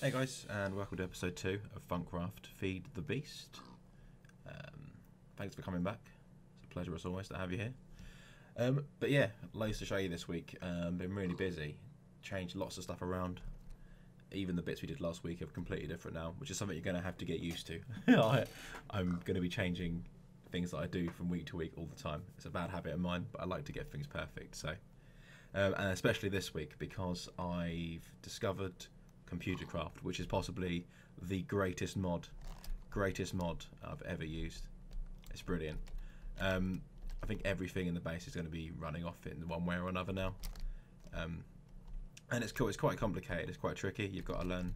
Hey guys, and welcome to episode 2 of Phunkcraft Feed the Beast. Thanks for coming back. It's a pleasure as always to have you here. But yeah, loads to show you this week. Been really busy, changed lots of stuff around. Even the bits we did last week are completely different now, which is something you're going to have to get used to. I'm going to be changing things that I do from week to week all the time. It's a bad habit of mine, but I like to get things perfect. So, and especially this week because I've discovered Phunkcraft, which is possibly the greatest mod I've ever used. It's brilliant. I think everything in the base is going to be running off it in one way or another now. And it's cool. It's quite complicated. It's quite tricky. You've got to learn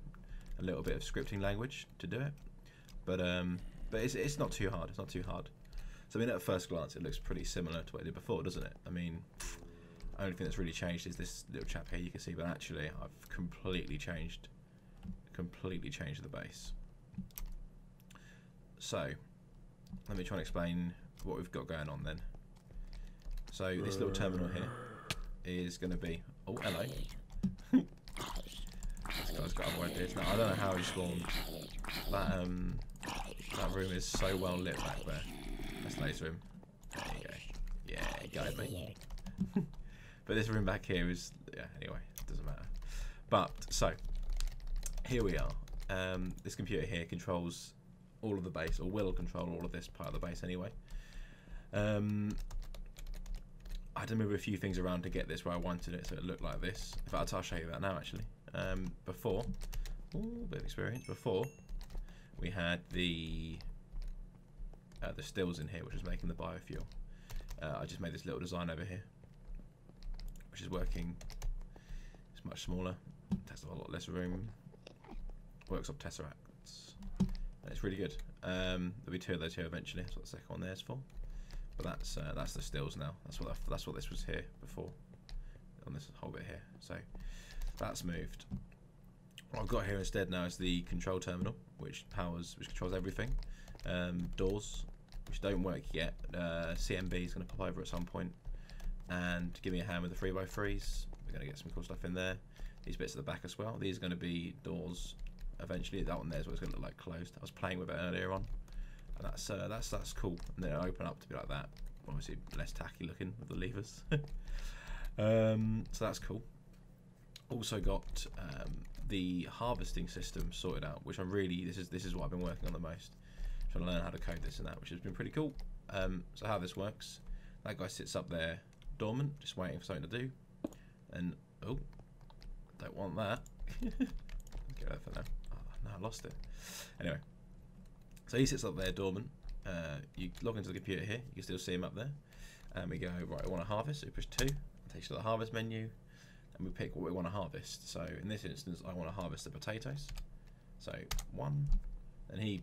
a little bit of scripting language to do it. But it's not too hard. It's not too hard. So I mean, at first glance, it looks pretty similar to what I did before, doesn't it? I mean, the only thing that's really changed is this little chap here. You can see, but actually, I've completely changed the base. So let me try and explain what we've got going on then. So this little terminal here is going to be. Oh, hello. This guy's got other ideas. Now I don't know how he spawned. That room is so well lit back there. That's the laser room. There you go. Yeah, you got me. But this room back here is, yeah, anyway, it doesn't matter. But, so, here we are. This computer here controls all of the base, or will control all of this part of the base anyway. I had to move a few things around to get this where I wanted it, so it looked like this. In fact, I'll show you that now, actually. Before, ooh, bit of experience. Before, we had the stills in here, which was making the biofuel. I just made this little design over here, which is working. It's much smaller, takes up a lot less room, works off tesseracts, and it's really good. There'll be 2 of those here eventually. That's what the second one there is for. But that's the stills now. That's what this was here before, on this whole bit here. So that's moved. What I've got here instead now is the control terminal, which controls everything. Doors, which don't work yet. CMB is going to pop over at some point and give me a hand with the 3x3s. We're going to get some cool stuff in there. These bits at the back as well. These are going to be doors eventually. That one there is what it's going to look like closed. I was playing with it earlier on, and that's cool. And then it'll open up to be like that. Obviously less tacky looking with the levers. So that's cool. Also got the harvesting system sorted out, which I'm really this is what I've been working on the most. Trying to learn how to code this and that, which has been pretty cool. So how this works, that guy sits up there dormant, just waiting for something to do. And oh, don't want that. Get that for now. Oh, no, I lost it. Anyway, so he sits up there dormant. You log into the computer here, you can still see him up there. And we go, right, I want to harvest, so we push 2, it takes you to the harvest menu, and we pick what we want to harvest. So in this instance, I want to harvest the potatoes. So 1, and he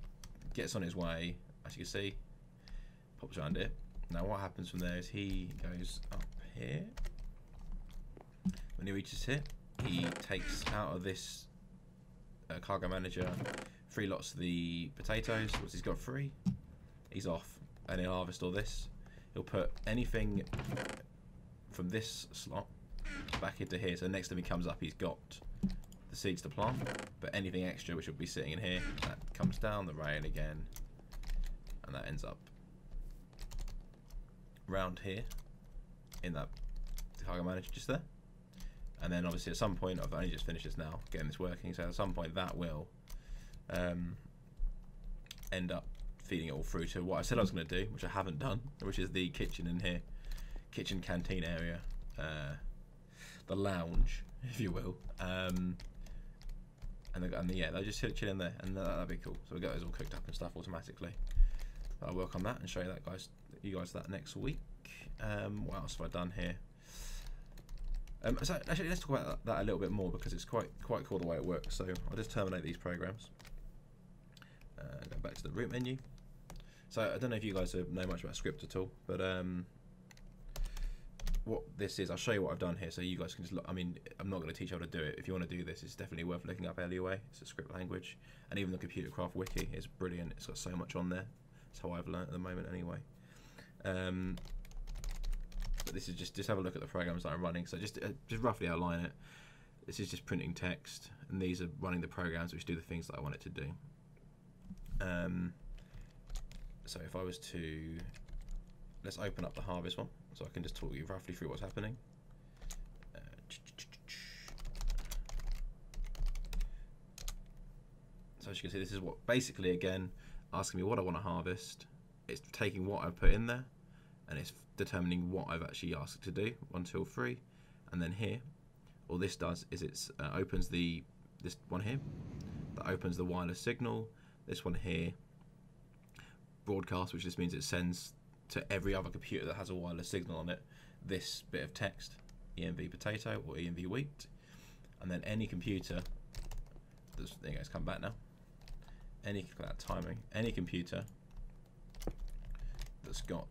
gets on his way, as you can see, pops around it. Now what happens from there is he goes up here. When he reaches here, he takes out of this cargo manager 3 lots of the potatoes. Once he's got 3, he's off, and he'll harvest all this. He'll put anything from this slot back into here, so next time he comes up, he's got the seeds to plant, but anything extra which will be sitting in here, that comes down the rail again, and that ends up round here in that cargo manager just there. And then obviously at some point, I've only just finished this now, getting this working, so at some point that will end up feeding it all through to what I said I was going to do, which I haven't done, which is the kitchen in here, kitchen canteen area, the lounge, if you will. And yeah, they'll just chill in there, and that'd be cool. So we get those all cooked up and stuff automatically. I'll work on that and show you guys that next week. What else have I done here? So actually, let's talk about that a little bit more because it's quite cool the way it works. So I'll just terminate these programs. Go back to the root menu. So I don't know if you guys know much about script at all, but what this is, I'll show you what I've done here, so you guys can just look. I mean, I'm not going to teach you how to do it. If you want to do this, it's definitely worth looking up LUA. It's a script language, and even the Phunkcraft wiki is brilliant. It's got so much on there. That's how I've learned at the moment, anyway. But this is just have a look at the programs that I'm running. So just roughly outline it. This is just printing text, and these are running the programs which do the things that I want it to do. So if I was to, let's open up the harvest one, so I can just talk you roughly through what's happening. So as you can see, this is what basically, again, asking me what I want to harvest. It's taking what I've put in there, and it's determining what I've actually asked it to do, 1, 2, 3, and then here, all this does is it opens this one here, that opens the wireless signal. This one here, broadcast, which just means it sends to every other computer that has a wireless signal on it this bit of text, ENV potato or ENV wheat, and then any computer. There you go, it's come back now. That timing. Any computer that's got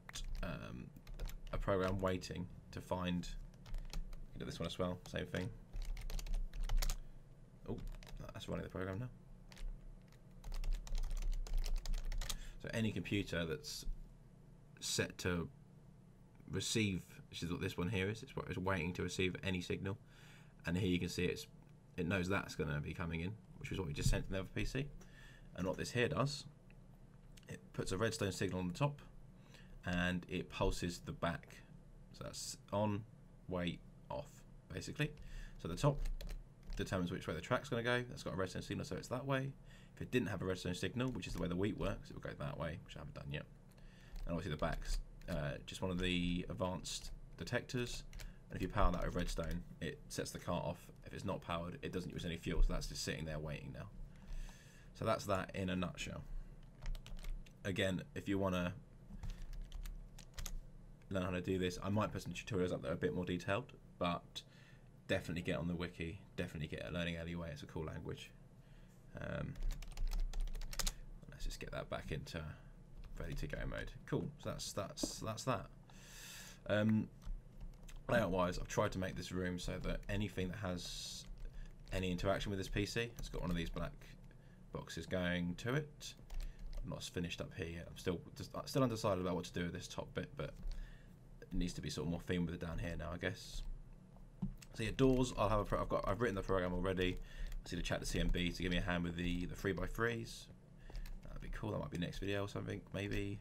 a program waiting to find. You do this one as well. Same thing. Oh, that's running the program now. So any computer that's set to receive, which is what this one here is, it's waiting to receive any signal, and here you can see it knows that's going to be coming in, which is what we just sent to the other PC. And what this here does, it puts a redstone signal on the top, and it pulses the back. So that's on, wait, off, basically. So the top determines which way the track's going to go. That's got a redstone signal, so it's that way. If it didn't have a redstone signal, which is the way the wheat works, it will go that way, which I haven't done yet. And obviously the back's just one of the advanced detectors. And if you power that with redstone, it sets the cart off. If it's not powered, it doesn't use any fuel, so that's just sitting there waiting now. So that's that in a nutshell. Again, if you want to learn how to do this, I might put some tutorials up there a bit more detailed, but definitely get on the wiki, definitely get a learning anyway. It's a cool language. Let's just get that back into ready to go mode. Cool. So that's that. Layout wise, I've tried to make this room so that anything that has any interaction with this PC, it's got one of these black boxes going to it. I'm not finished up here yet. I'm still undecided about what to do with this top bit, but it needs to be sort of more themed with it down here now, I guess. So yeah, doors. I've written the program already. I need to chat to CMB to give me a hand with the 3x3s. That'd be cool. That might be next video or something, maybe.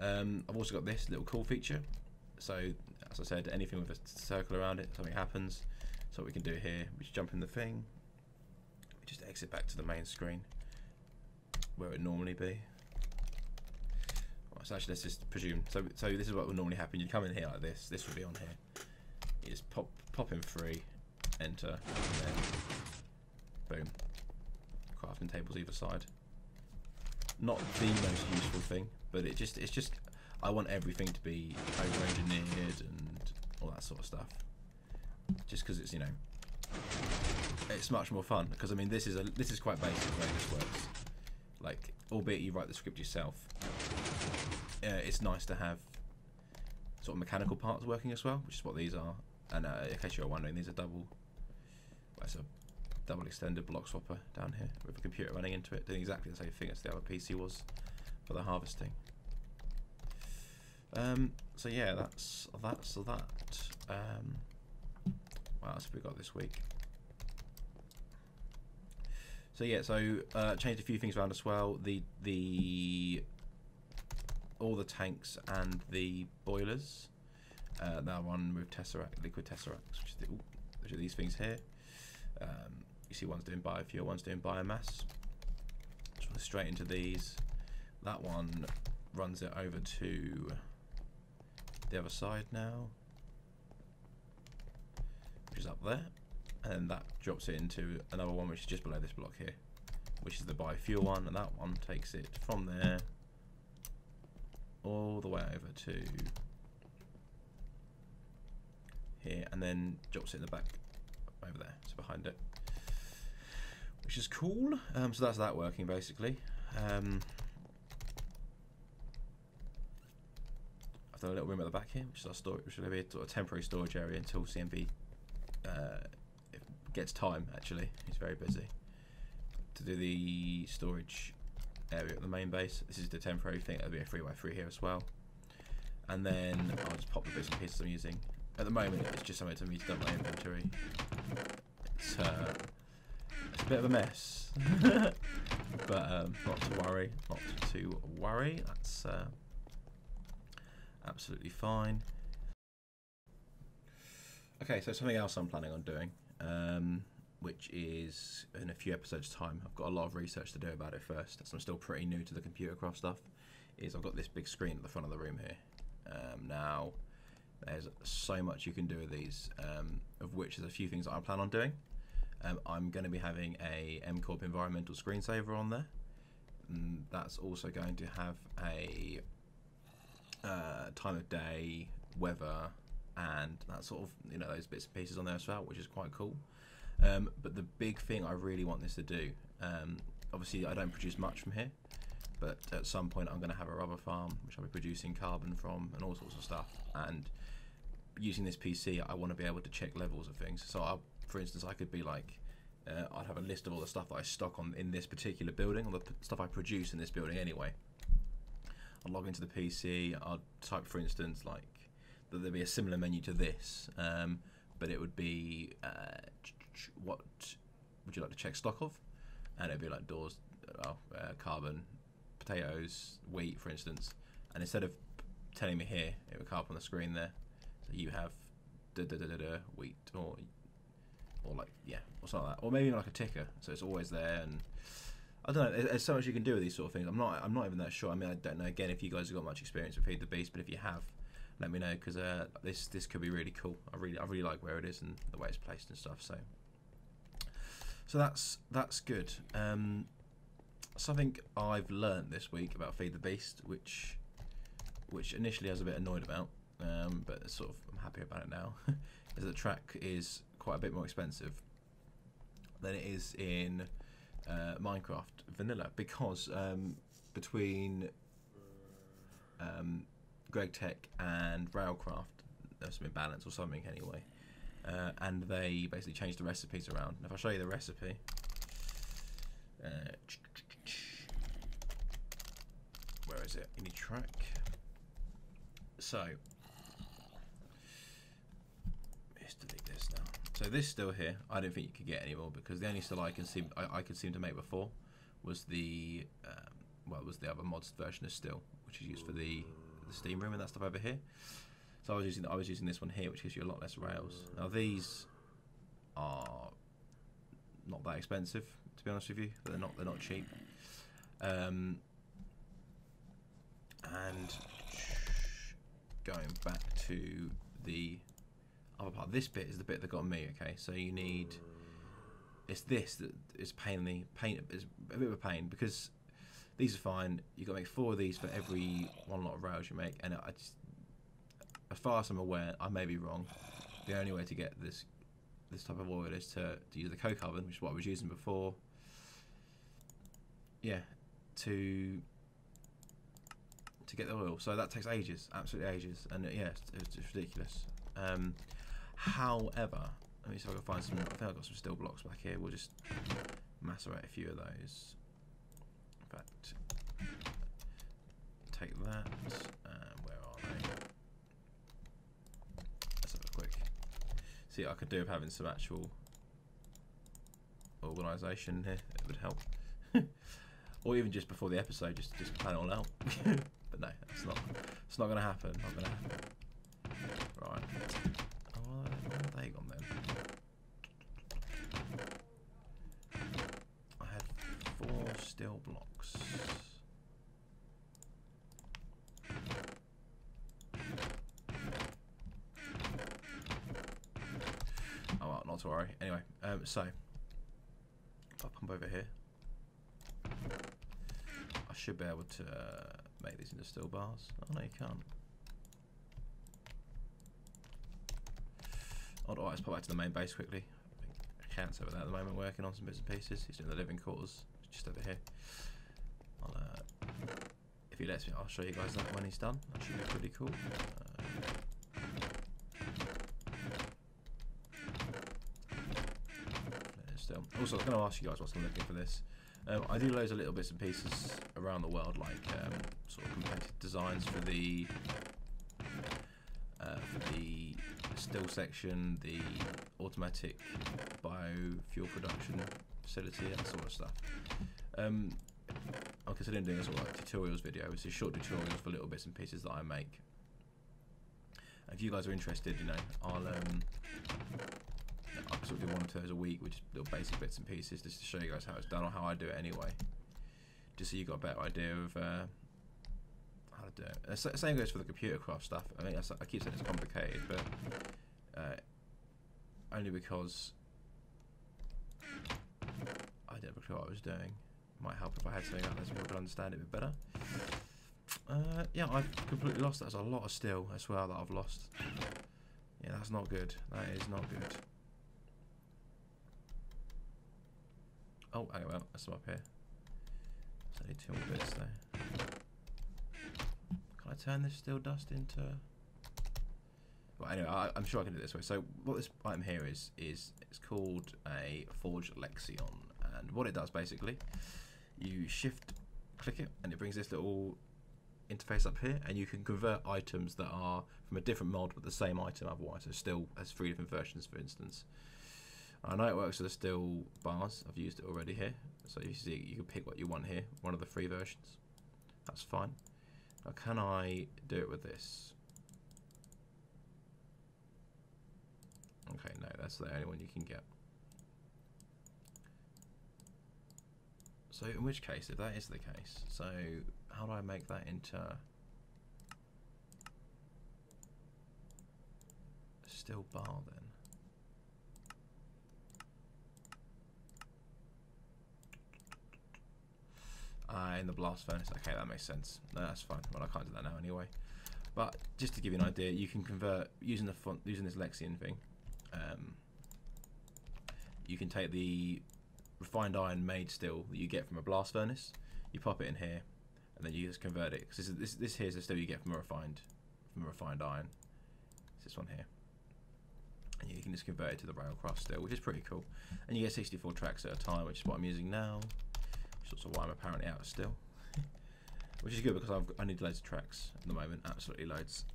I've also got this little cool feature. So as I said, anything with a circle around it, something happens. So what we can do here, we just jump in the thing. We just exit back to the main screen where it would normally be. Right, so actually, let's just presume. So this is what would normally happen. You come in here like this. This would be on here. You just pop in 3, enter, and then boom. Crafting tables either side. Not the most useful thing, but it's just I want everything to be over-engineered and all that sort of stuff. Just because it's, you know, it's much more fun. Because I mean, this is quite basic the way this works. Like, albeit you write the script yourself, it's nice to have sort of mechanical parts working as well, which is what these are. And in case you're wondering, these are it's a double extended block swapper down here with a computer running into it, doing exactly the same thing as the other PC was for the harvesting. So yeah, that's that. What else have we got this week? So yeah, changed a few things around as well. All the tanks and the boilers. That one with liquid tesseracts, which are these things here. You see, one's doing biofuel, one's doing biomass. Just straight into these. That one runs it over to the other side now, which is up there, and that drops it into another one which is just below this block here, which is the biofuel one, and that one takes it from there all the way over to here, and then drops it in the back over there, so behind it, which is cool. So that's that working basically. I've done a little room at the back here, which is our storage, which is going to be a sort of temporary storage area until CMB gets time. Actually, he's very busy to do the storage area at the main base. This is the temporary thing. There'll be a 3x3 here as well, and then I'll just pop the bits and pieces I'm using. At the moment, it's just something to me to dump my inventory. it's a bit of a mess. But not to worry, not to worry. That's absolutely fine. Okay, so something else I'm planning on doing, which is in a few episodes' time. I've got a lot of research to do about it first, as I'm still pretty new to the computer craft stuff. Is I've got this big screen at the front of the room here. Now, there's so much you can do with these, of which there's a few things that I plan on doing. I'm going to be having a M-Corp environmental screensaver on there. That's also going to have a time of day, weather, and that sort of, you know, those bits and pieces on there as well, which is quite cool. But the big thing I really want this to do, obviously I don't produce much from here, but at some point I'm going to have a rubber farm which I'll be producing carbon from and all sorts of stuff. And using this PC, I want to be able to check levels of things. So for instance, I could be like, I'd have a list of all the stuff that I stock on in this particular building, or the stuff I produce in this building anyway. I'll log into the PC, I'll type, for instance, like that there'd be a similar menu to this, but it would be what would you like to check stock of, and it'd be like doors, carbon, potatoes, wheat, for instance. And instead of telling me here, it would come up on the screen there. So you have wheat, or like, yeah, or something like that, or maybe even like a ticker, so it's always there. And I don't know, there's so much you can do with these sort of things. I'm not even that sure. I mean, I don't know again if you guys have got much experience with Feed the Beast, but if you have, let me know, because this could be really cool. I really like where it is and the way it's placed and stuff. So that's good. Something I've learned this week about Feed the Beast, which initially I was a bit annoyed about, but sort of I'm happy about it now, is that the track is quite a bit more expensive than it is in Minecraft Vanilla, because between Greg Tech and Railcraft, there's some imbalance or something anyway, and they basically changed the recipes around. And if I show you the recipe, where is it? Any track? So let's delete this now. So this still here, I don't think you could get anymore, because the only still I could seem to make before was the was the other mods version of still, which is used for the steam room and that stuff over here. So I was using this one here, which gives you a lot less rails. Now these are not that expensive, to be honest with you, but they're not cheap. And going back to the other part, this bit is the bit that got me. Okay, so you need, it's this that is is a bit of a pain, because these are fine. You've got to make 4 of these for every one lot of rails you make, and I just, as far as I'm aware, I may be wrong, the only way to get this type of oil is to use the coke oven, which is what I was using before. Yeah, to get the oil. So that takes ages, absolutely ages, and yeah, it's ridiculous. However, let me see if I can find some. I think I've got some steel blocks back here. We'll just macerate a few of those. In fact, take that. Where are they? Let's have a quick. See, I could do with having some actual organisation here. It would help. Or even just before the episode, just plan it all out. But no, it's not going to happen. Not going to happen. Right. Oh, where have they gone then? I had 4 steel blocks. Oh well, not to worry. Anyway, so if I pump over here, I should be able to make these into steel bars. Oh no, you can't. I'll just pop back to the main base quickly. I think Chance over there at the moment working on some bits and pieces. He's doing the living quarters just over here. If he lets me, I'll show you guys that when he's done. That should be pretty cool. Still. Also, I was going to ask you guys whilst I'm looking for this. I do loads of little bits and pieces around the world, like sort of completed designs for the still section, the automatic biofuel production facility, that sort of stuff. I'm considering doing a sort of like tutorials video. It's a short tutorials for little bits and pieces that I make. If you guys are interested, you know, I'll sort of do 1 or 2 of those a week, which is little basic bits and pieces, just to show you guys how it's done or how I do it anyway, just so you got a better idea of how to do it. Same goes for the computer craft stuff. I mean, I keep saying it's complicated, but only because I didn't have a clue what I was doing. Might help if I had something like this, people could understand it a bit better. Yeah, I've completely lost that. There's a lot of steel as well that I've lost. Yeah, that's not good. That is not good. Oh, hang on, that's up here. So I need 2 more bits there. Can I turn this steel dust into... Well, anyway, I'm sure I can do it this way. So what this item here is it's called a Forged Lexion. And what it does, basically, you shift click it and it brings this little interface up here, and you can convert items that are from a different mod but the same item otherwise. So still has 3 different versions, for instance. I know it works with the steel bars. I've used it already here. So you see, you can pick what you want here, one of the 3 versions. That's fine. Now, can I do it with this? Okay, no, that's the only one you can get. So in which case, if that is the case, so how do I make that into a steel bar then? In the blast furnace. Okay, that makes sense. No, that's fine. Well, I can't do that now anyway. But just to give you an idea, you can convert using this Lexion thing. You can take the refined iron made steel that you get from a blast furnace, you pop it in here, and then you just convert it. Because this here is the steel you get from a refined iron. It's this one here, and you can just convert it to the railcraft steel, which is pretty cool. And you get 64 tracks at a time, which is what I'm using now. Which is also why I'm apparently out of steel. Which is good because I need loads of tracks at the moment, absolutely loads.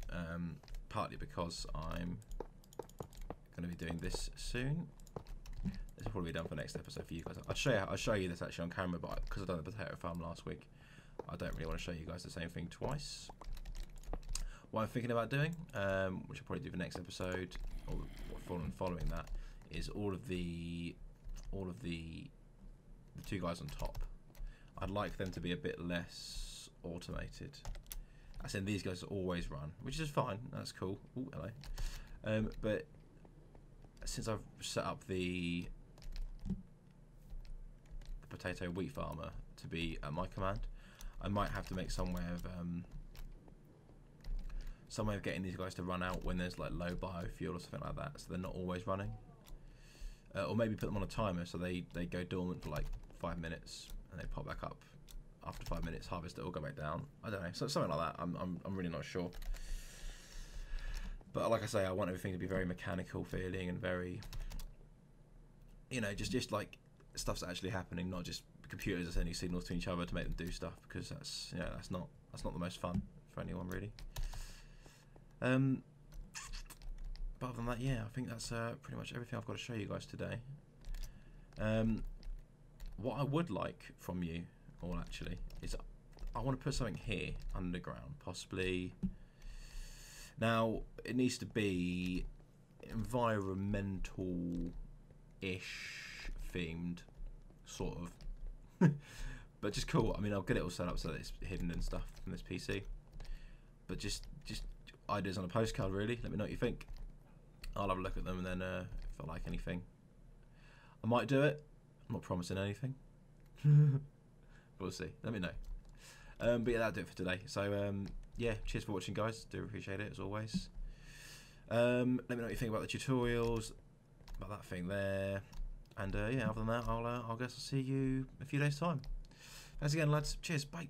Partly because I'm going to be doing this soon. This will probably be done for next episode for you guys. I'll show you this actually on camera, but because I've done the potato farm last week, I don't really want to show you guys the same thing twice. What I'm thinking about doing, which I'll probably do for next episode, or following that, is all of the 2 guys on top. I'd like them to be a bit less automated. As in, these guys always run, which is fine. That's cool. Ooh, hello. But since I've set up the potato wheat farmer to be at my command, I might have to make some way of getting these guys to run out when there's like low biofuel or something like that, so they're not always running. Or maybe put them on a timer so they go dormant for like 5 minutes and they pop back up after 5 minutes, harvest it, or go back down. I don't know, so something like that. I'm really not sure. But like I say, I want everything to be very mechanical feeling and very, you know, just like stuff's actually happening, not just computers are sending signals to each other to make them do stuff, because that's, you know, that's not the most fun for anyone really. But other than that, yeah, I think that's pretty much everything I've got to show you guys today. What I would like from you all actually is I want to put something here underground, possibly. Now it needs to be environmental-ish themed, sort of, but just cool. I mean, I'll get it all set up so that it's hidden and stuff from this PC. But just ideas on a postcard, really. Let me know what you think. I'll have a look at them, and then if I like anything, I might do it. I'm not promising anything. We'll see. Let me know. But yeah, that'll do it for today. So yeah, cheers for watching, guys. Do appreciate it as always. Let me know what you think about the tutorials, about that thing there, and yeah, other than that, I'll guess I'll see you in a few days' time. Thanks again, lads. Cheers. Bye.